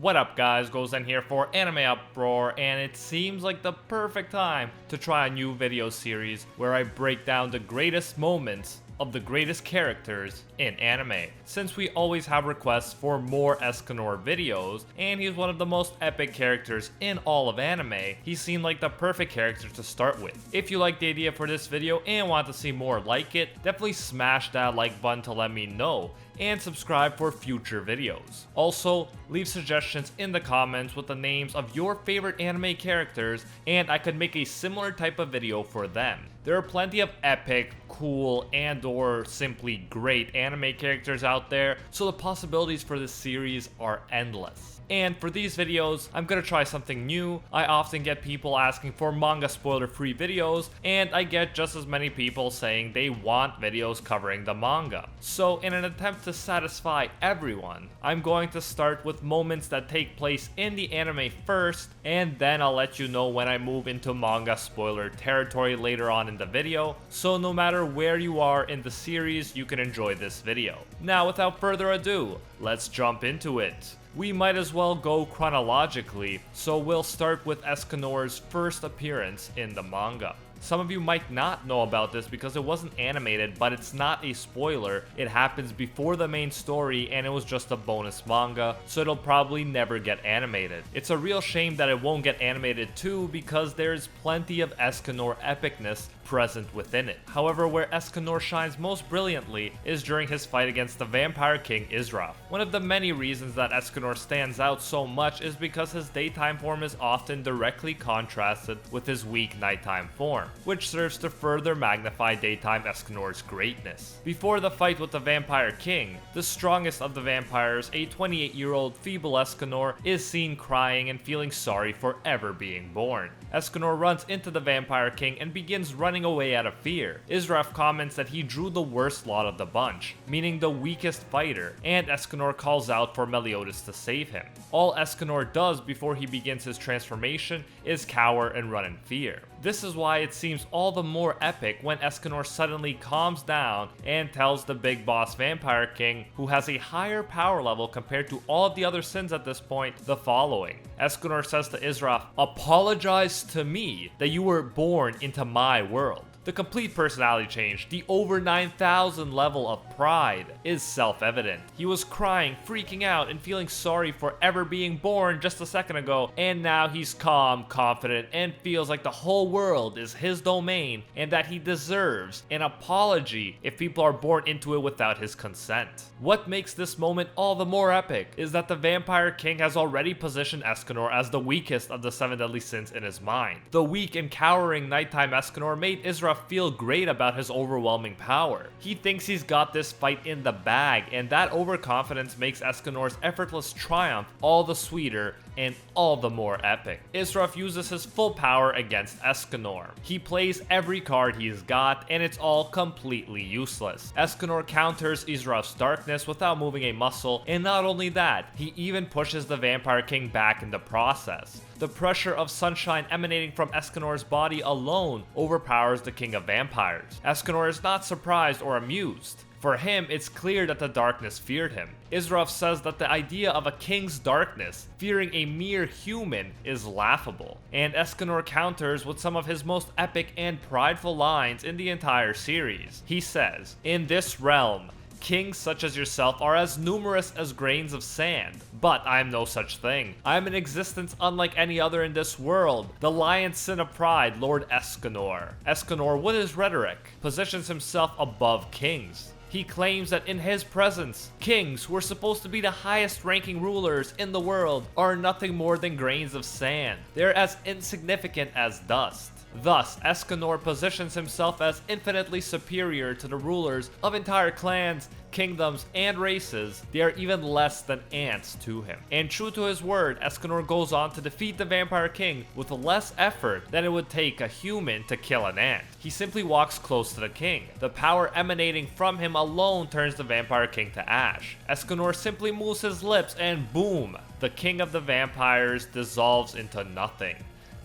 What up guys, Gozen here for AnimeUproar, and it seems like the perfect time to try a new video series where I break down the greatest moments of the greatest characters in anime. Since we always have requests for more Escanor videos, and he's one of the most epic characters in all of anime, he seemed like the perfect character to start with. If you like the idea for this video and want to see more like it, definitely smash that like button to let me know, and subscribe for future videos. Also, leave suggestions in the comments with the names of your favorite anime characters, and I could make a similar type of video for them. There are plenty of epic, cool, and/or simply great anime characters out there, so the possibilities for this series are endless. And for these videos, I'm gonna try something new. I often get people asking for manga spoiler-free videos, and I get just as many people saying they want videos covering the manga. So in an attempt to satisfy everyone, I'm going to start with moments that take place in the anime first, and then I'll let you know when I move into manga spoiler territory later on in the video, so no matter where you are in the series, you can enjoy this video. Now, without further ado, let's jump into it. We might as well go chronologically, so we'll start with Escanor's first appearance in the manga. Some of you might not know about this because it wasn't animated, but it's not a spoiler. It happens before the main story and it was just a bonus manga, so it'll probably never get animated. It's a real shame that it won't get animated too, because there's plenty of Escanor epicness present within it. However, where Escanor shines most brilliantly is during his fight against the Vampire King Israf. One of the many reasons that Escanor stands out so much is because his daytime form is often directly contrasted with his weak nighttime form, which serves to further magnify daytime Escanor's greatness. Before the fight with the Vampire King, the strongest of the vampires, a 28-year-old feeble Escanor, is seen crying and feeling sorry for ever being born. Escanor runs into the Vampire King and begins running away out of fear. Israf comments that he drew the worst lot of the bunch, meaning the weakest fighter, and Escanor calls out for Meliodas to save him. All Escanor does before he begins his transformation is cower and run in fear. This is why it seems all the more epic when Escanor suddenly calms down and tells the big boss Vampire King, who has a higher power level compared to all of the other sins at this point, the following. Escanor says to Israf, "Apologize to me that you were born into my world." The complete personality change, the over 9,000 level of pride, is self-evident. He was crying, freaking out, and feeling sorry for ever being born just a second ago, and now he's calm, confident, and feels like the whole world is his domain, and that he deserves an apology if people are born into it without his consent. What makes this moment all the more epic is that the Vampire King has already positioned Escanor as the weakest of the 7 deadly sins in his mind. The weak and cowering nighttime Escanor made Israf feel great about his overwhelming power. He thinks he's got this fight in the bag, and that overconfidence makes Escanor's effortless triumph all the sweeter and all the more epic. Israf uses his full power against Escanor. He plays every card he's got, and it's all completely useless. Escanor counters Israf's darkness without moving a muscle, and not only that, he even pushes the Vampire King back in the process. The pressure of sunshine emanating from Escanor's body alone overpowers the King of Vampires. Escanor is not surprised or amused. For him, it's clear that the darkness feared him. Israf says that the idea of a king's darkness fearing a mere human is laughable, and Escanor counters with some of his most epic and prideful lines in the entire series. He says, "In this realm, kings such as yourself are as numerous as grains of sand, but I am no such thing. I am an existence unlike any other in this world, the lion's sin of pride, Lord Escanor." Escanor, with his rhetoric, positions himself above kings. He claims that in his presence, kings, who are supposed to be the highest ranking rulers in the world, are nothing more than grains of sand. They're as insignificant as dust. Thus, Escanor positions himself as infinitely superior to the rulers of entire clans, kingdoms, and races. They are even less than ants to him. And true to his word, Escanor goes on to defeat the Vampire King with less effort than it would take a human to kill an ant. He simply walks close to the king. The power emanating from him alone turns the Vampire King to ash. Escanor simply moves his lips and boom, the King of the Vampires dissolves into nothing.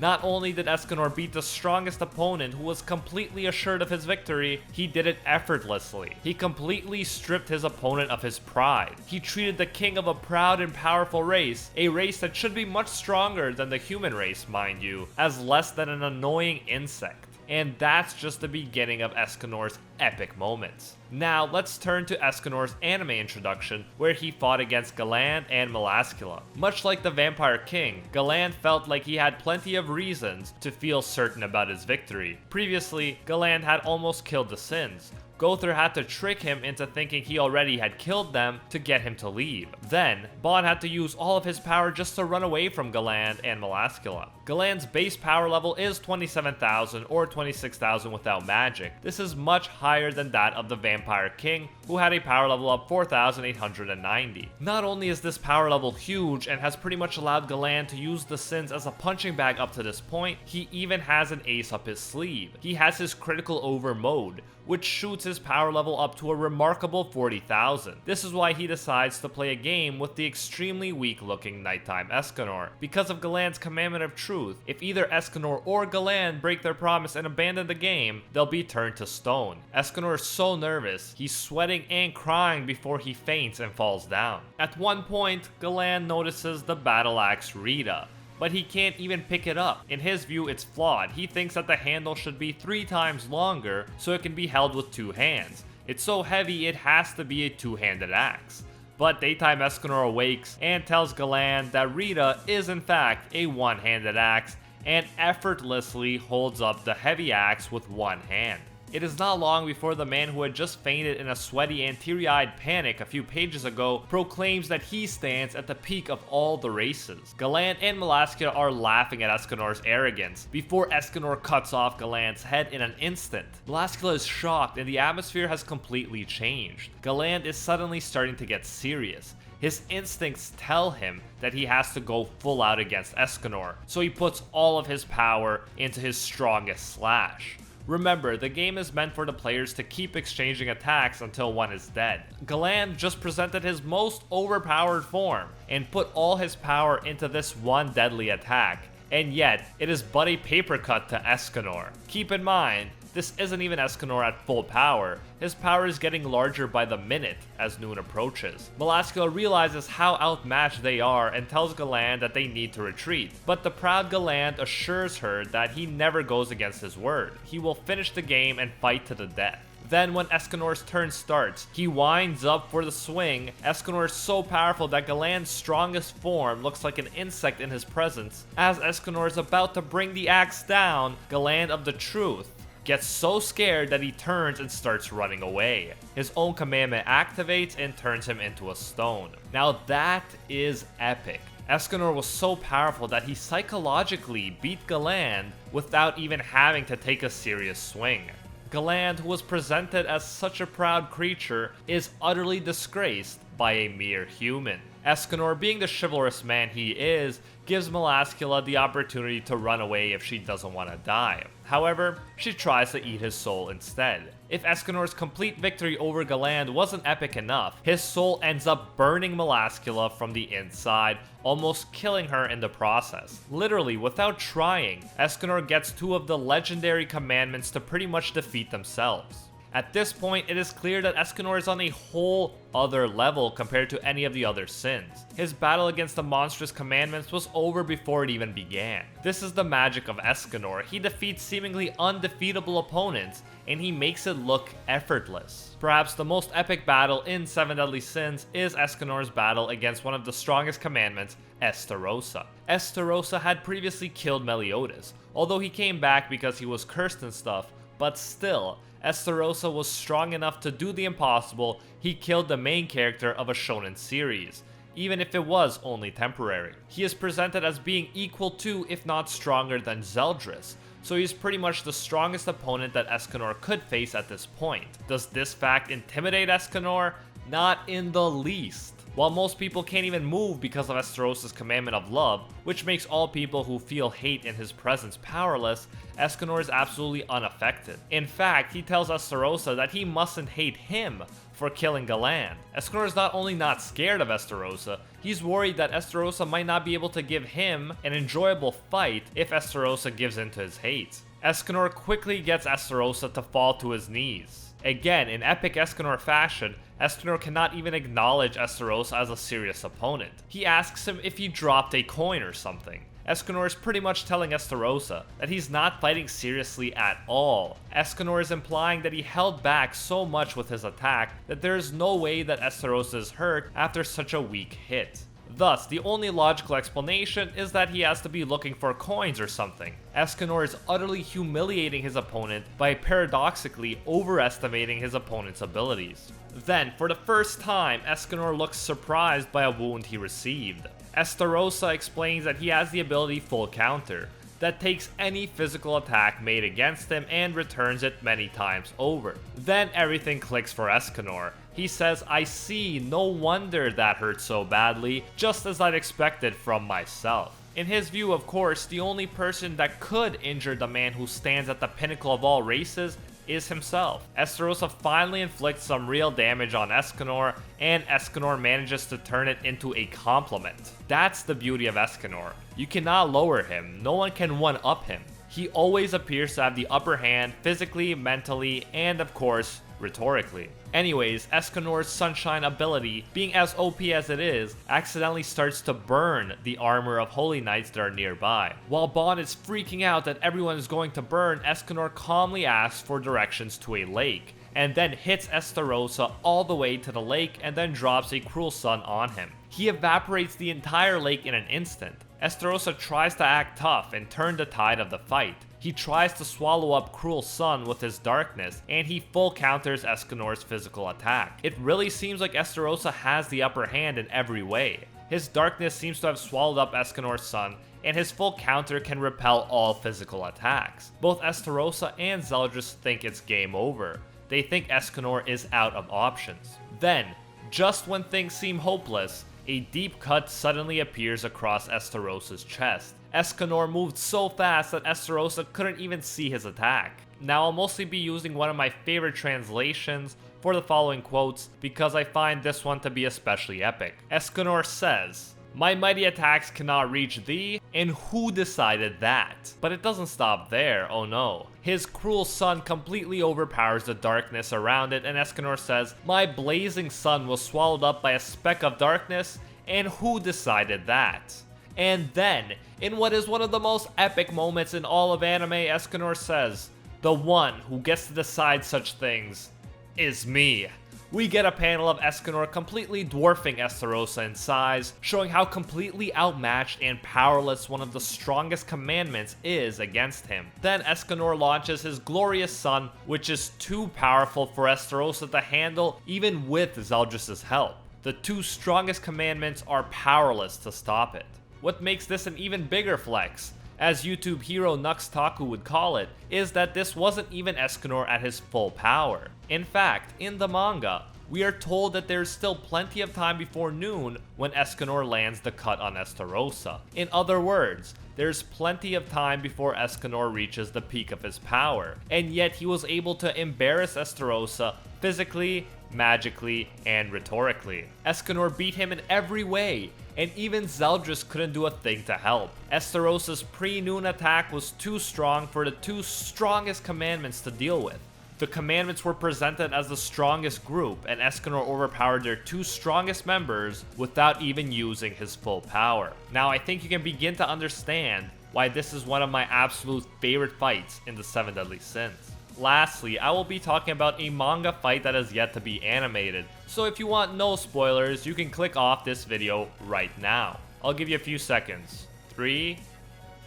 Not only did Escanor beat the strongest opponent who was completely assured of his victory, he did it effortlessly. He completely stripped his opponent of his pride. He treated the king of a proud and powerful race, a race that should be much stronger than the human race, mind you, as less than an annoying insect. And that's just the beginning of Escanor's epic moments. Now let's turn to Escanor's anime introduction, where he fought against Galand and Melascula. Much like the Vampire King, Galand felt like he had plenty of reasons to feel certain about his victory. Previously, Galand had almost killed the Sins. Gowther had to trick him into thinking he already had killed them to get him to leave. Then, Bon had to use all of his power just to run away from Galand and Melascula. Galand's base power level is 27,000 or 26,000 without magic. This is much higher than that of the Vampire King, who had a power level of 4,890. Not only is this power level huge and has pretty much allowed Galand to use the Sins as a punching bag up to this point, he even has an ace up his sleeve. He has his critical over mode, which shoots his power level up to a remarkable 40,000. This is why he decides to play a game with the extremely weak looking nighttime Escanor. Because of Galand's commandment of truth, if either Escanor or Galand break their promise and abandon the game, they'll be turned to stone. Escanor is so nervous, he's sweating and crying before he faints and falls down. At one point, Galand notices the battle axe Rita, but he can't even pick it up. In his view, it's flawed. He thinks that the handle should be 3 times longer so it can be held with 2 hands. It's so heavy it has to be a 2-handed axe. But daytime Escanor awakes and tells Galand that Rita is in fact a 1-handed axe and effortlessly holds up the heavy axe with 1 hand. It is not long before the man who had just fainted in a sweaty and teary-eyed panic a few pages ago proclaims that he stands at the peak of all the races. Galand and Melascula are laughing at Escanor's arrogance before Escanor cuts off Galand's head in an instant. Melascula is shocked and the atmosphere has completely changed. Galand is suddenly starting to get serious. His instincts tell him that he has to go full out against Escanor, so he puts all of his power into his strongest slash. Remember, the game is meant for the players to keep exchanging attacks until one is dead. Galand just presented his most overpowered form and put all his power into this one deadly attack, and yet it is but a paper cut to Escanor. Keep in mind, this isn't even Escanor at full power. His power is getting larger by the minute as noon approaches. Melascula realizes how outmatched they are and tells Galand that they need to retreat, but the proud Galand assures her that he never goes against his word. He will finish the game and fight to the death. Then when Escanor's turn starts, he winds up for the swing. Escanor is so powerful that Galand's strongest form looks like an insect in his presence. As Escanor is about to bring the axe down, Galand of the Truth gets so scared that he turns and starts running away. His own commandment activates and turns him into a stone. Now that is epic. Escanor was so powerful that he psychologically beat Galand without even having to take a serious swing. Galand, who was presented as such a proud creature, is utterly disgraced by a mere human. Escanor, being the chivalrous man he is, gives Melascula the opportunity to run away if she doesn't want to die. However, she tries to eat his soul instead. If Escanor's complete victory over Galand wasn't epic enough, his soul ends up burning Melascula from the inside, almost killing her in the process. Literally, without trying, Escanor gets 2 of the legendary commandments to pretty much defeat themselves. At this point, it is clear that Escanor is on a whole other level compared to any of the other sins. His battle against the monstrous commandments was over before it even began. This is the magic of Escanor. He defeats seemingly undefeatable opponents, and he makes it look effortless. Perhaps the most epic battle in 7 Deadly Sins is Escanor's battle against one of the strongest commandments, Estarossa. Estarossa had previously killed Meliodas, although he came back because he was cursed and stuff, but still, Estarossa was strong enough to do the impossible. He killed the main character of a shonen series, even if it was only temporary. He is presented as being equal to, if not stronger than Zeldris, so he's pretty much the strongest opponent that Escanor could face at this point. Does this fact intimidate Escanor? Not in the least. While most people can't even move because of Estarossa's commandment of love, which makes all people who feel hate in his presence powerless, Escanor is absolutely unaffected. In fact, he tells Estarossa that he mustn't hate him for killing Galand. Escanor is not only not scared of Estarossa, he's worried that Estarossa might not be able to give him an enjoyable fight if Estarossa gives in to his hate. Escanor quickly gets Estarossa to fall to his knees. Again, in epic Escanor fashion, Escanor cannot even acknowledge Estarossa as a serious opponent. He asks him if he dropped a coin or something. Escanor is pretty much telling Estarossa that he's not fighting seriously at all. Escanor is implying that he held back so much with his attack that there is no way that Estarossa is hurt after such a weak hit. Thus, the only logical explanation is that he has to be looking for coins or something. Escanor is utterly humiliating his opponent by paradoxically overestimating his opponent's abilities. Then, for the first time, Escanor looks surprised by a wound he received. Estarossa explains that he has the ability Full Counter, that takes any physical attack made against him and returns it many times over. Then everything clicks for Escanor. He says, "I see, no wonder that hurt so badly, just as I'd expected from myself." In his view, of course, the only person that could injure the man who stands at the pinnacle of all races is himself. Estarossa finally inflicts some real damage on Escanor, and Escanor manages to turn it into a compliment. That's the beauty of Escanor. You cannot lower him, no one can one-up him. He always appears to have the upper hand physically, mentally, and of course, rhetorically. Anyways, Escanor's Sunshine ability, being as OP as it is, accidentally starts to burn the armor of Holy Knights that are nearby. While Bond is freaking out that everyone is going to burn, Escanor calmly asks for directions to a lake, and then hits Estarossa all the way to the lake and then drops a Cruel Sun on him. He evaporates the entire lake in an instant. Estarossa tries to act tough and turn the tide of the fight. He tries to swallow up Cruel Sun with his darkness, and he full counters Escanor's physical attack. It really seems like Estarossa has the upper hand in every way. His darkness seems to have swallowed up Escanor's sun, and his full counter can repel all physical attacks. Both Estarossa and Zeldris think it's game over. They think Escanor is out of options. Then, just when things seem hopeless, a deep cut suddenly appears across Estarossa's chest. Escanor moved so fast that Estarossa couldn't even see his attack. Now I'll mostly be using one of my favorite translations for the following quotes because I find this one to be especially epic. Escanor says, "My mighty attacks cannot reach thee, and who decided that?" But it doesn't stop there, oh no. His Cruel Sun completely overpowers the darkness around it, and Escanor says, "My blazing sun was swallowed up by a speck of darkness, and who decided that?" And then, in what is one of the most epic moments in all of anime, Escanor says, "The one who gets to decide such things is me." We get a panel of Escanor completely dwarfing Estarossa in size, showing how completely outmatched and powerless one of the strongest commandments is against him. Then Escanor launches his glorious sun, which is too powerful for Estarossa to handle even with Zeldris' help. The two strongest commandments are powerless to stop it. What makes this an even bigger flex, as YouTube hero Nuxtaku would call it, is that this wasn't even Escanor at his full power. In fact, in the manga, we are told that there's still plenty of time before noon when Escanor lands the cut on Estarossa. In other words, there's plenty of time before Escanor reaches the peak of his power, and yet he was able to embarrass Estarossa physically, magically, and rhetorically. Escanor beat him in every way, and even Zeldris couldn't do a thing to help. Estarossa's pre-noon attack was too strong for the two strongest commandments to deal with. The commandments were presented as the strongest group, and Escanor overpowered their two strongest members without even using his full power. Now I think you can begin to understand why this is one of my absolute favorite fights in the 7 Deadly Sins. Lastly, I will be talking about a manga fight that has yet to be animated, so if you want no spoilers, you can click off this video right now. I'll give you a few seconds. 3,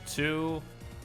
2,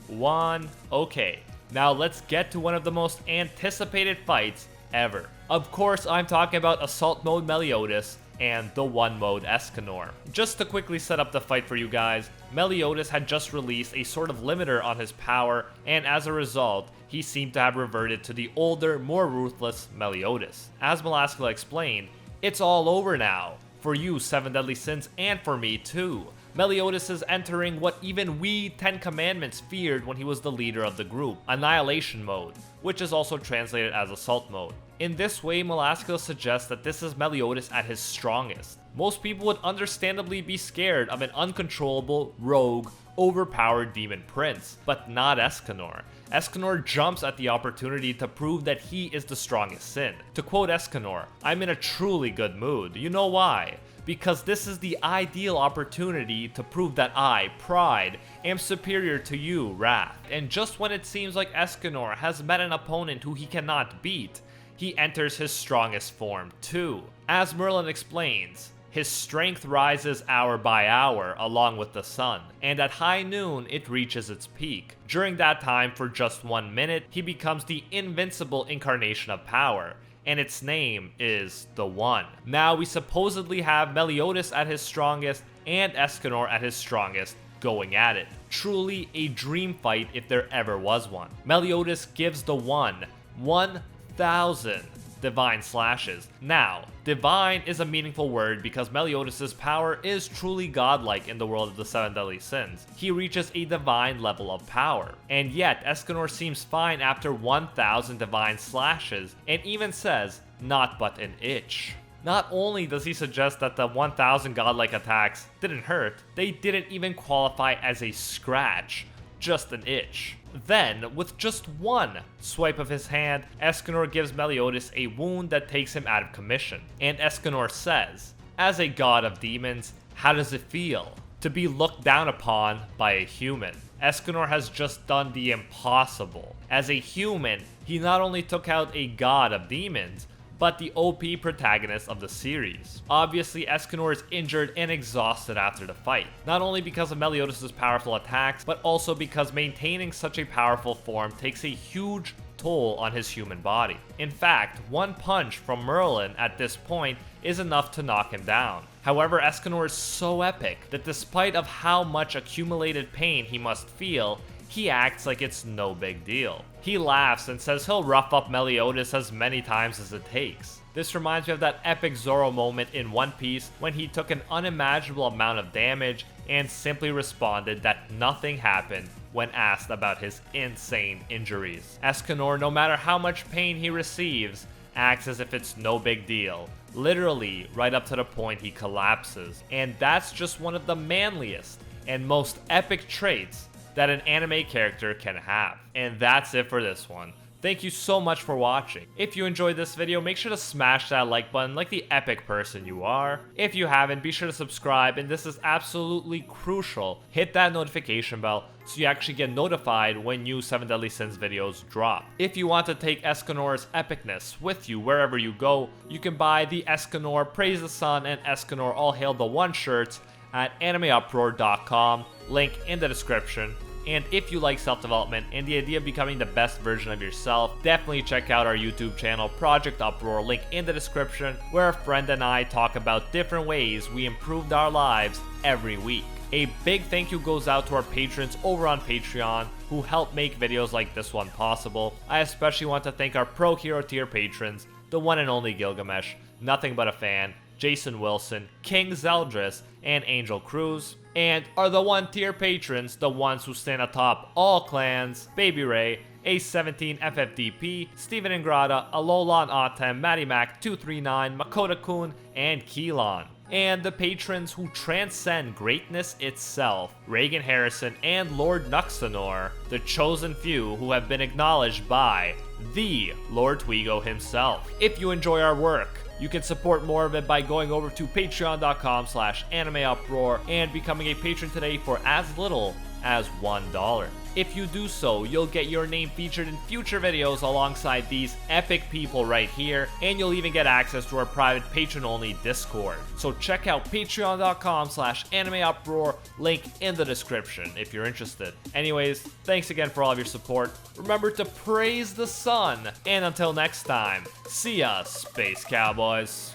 1, okay. Now let's get to one of the most anticipated fights ever. Of course, I'm talking about Assault Mode Meliodas and the One Mode Escanor. Just to quickly set up the fight for you guys, Meliodas had just released a sort of limiter on his power, and as a result, he seemed to have reverted to the older, more ruthless Meliodas. As Melaskula explained, it's all over now. for you 7 Deadly Sins and for me too. Meliodas is entering what even we 10 Commandments feared when he was the leader of the group, Annihilation Mode, which is also translated as Assault Mode. In this way, Melascula suggests that this is Meliodas at his strongest. Most people would understandably be scared of an uncontrollable, rogue, overpowered demon prince, but not Escanor. Escanor jumps at the opportunity to prove that he is the strongest Sin. To quote Escanor, "I'm in a truly good mood. You know why? Because this is the ideal opportunity to prove that I, Pride, am superior to you, Wrath." And just when it seems like Escanor has met an opponent who he cannot beat, he enters his strongest form too. As Merlin explains, his strength rises hour by hour along with the sun, and at high noon it reaches its peak. During that time, for just 1 minute, he becomes the invincible incarnation of power, and its name is the One. Now we supposedly have Meliodas at his strongest and Escanor at his strongest going at it. Truly a dream fight if there ever was one. Meliodas gives the One 1,000 divine slashes. Now, divine is a meaningful word because Meliodas' power is truly godlike in the world of the 7 Deadly Sins. He reaches a divine level of power. And yet, Escanor seems fine after 1,000 divine slashes and even says, "Not but an itch." Not only does he suggest that the 1,000 godlike attacks didn't hurt, they didn't even qualify as a scratch, just an itch. Then, with just one swipe of his hand, Escanor gives Meliodas a wound that takes him out of commission. And Escanor says, "As a god of demons, how does it feel to be looked down upon by a human?" Escanor has just done the impossible. As a human, he not only took out a god of demons, but the OP protagonist of the series. Obviously, Escanor is injured and exhausted after the fight, not only because of Meliodas' powerful attacks, but also because maintaining such a powerful form takes a huge toll on his human body. In fact, one punch from Merlin at this point is enough to knock him down. However, Escanor is so epic that despite of how much accumulated pain he must feel, he acts like it's no big deal. He laughs and says he'll rough up Meliodas as many times as it takes. This reminds me of that epic Zoro moment in One Piece when he took an unimaginable amount of damage and simply responded that nothing happened when asked about his insane injuries. Escanor, no matter how much pain he receives, acts as if it's no big deal, literally right up to the point he collapses. And that's just one of the manliest and most epic traits that an anime character can have. And that's it for this one. Thank you so much for watching. If you enjoyed this video, make sure to smash that like button like the epic person you are. If you haven't, be sure to subscribe, and this is absolutely crucial. Hit that notification bell so you actually get notified when new 7 Deadly Sins videos drop. If you want to take Escanor's epicness with you wherever you go, you can buy the Escanor Praise the Sun and Escanor All Hail the One shirts at AnimeUproar.com, link in the description. And if you like self-development and the idea of becoming the best version of yourself, definitely check out our YouTube channel, Project Uproar, link in the description, where a friend and I talk about different ways we improved our lives every week. A big thank you goes out to our patrons over on Patreon who help make videos like this one possible. I especially want to thank our Pro Hero tier patrons, the one and only Gilgamesh, Nothing But a Fan, Jason Wilson, King Zeldris, and Angel Cruz. And are the 1 tier patrons, the ones who stand atop all clans: Baby Ray, A17 FFDP, Steven Ingrata, Alolan Autem, Matty Mac 239, Makoto Kun, and Keelan. And the patrons who transcend greatness itself: Reagan Harrison and Lord Nuxanor, the chosen few who have been acknowledged by the Lord Twigo himself. If you enjoy our work, you can support more of it by going over to patreon.com/AnimeUproar and becoming a patron today for as little as $1. If you do so, you'll get your name featured in future videos alongside these epic people right here, and you'll even get access to our private patron-only Discord. So check out patreon.com/AnimeUproar, link in the description if you're interested. Anyways, thanks again for all of your support. Remember to praise the sun, and until next time, see ya, Space Cowboys.